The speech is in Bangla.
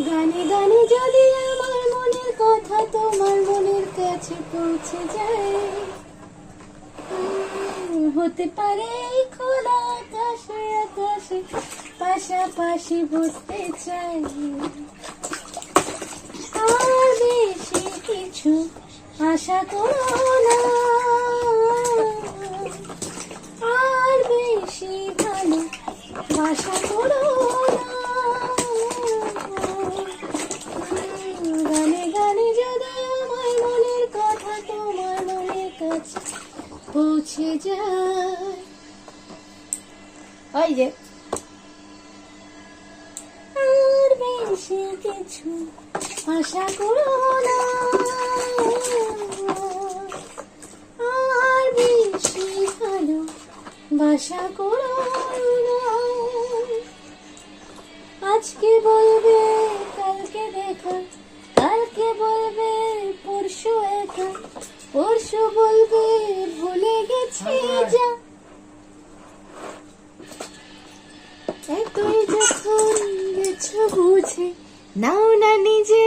গানে গানে যদি আমার মনের কথা তোমার মনের কাছে পৌঁছে যায়, হতে পারে এই খোলা আকাশে আকাশে পাশাপাশি বসতে চাই। আর বেশি কিছু আশা করো না, আর বেশি ভালো বাসা করো না। গানে গানে যদি আমার মনের কথা তোমার মনের কাছে পৌঁছে যায়। ওই যে আর বেশি কিছু আশা করো না, আর বেশি ভালো বাসা করো না। আজকে বলবে কালকে দেখা, কালকে বলবে পরশু একা, পরশু বলবে ভুলে গেছি যা। এতই যখন গেছো বুঝে নাও না নিজে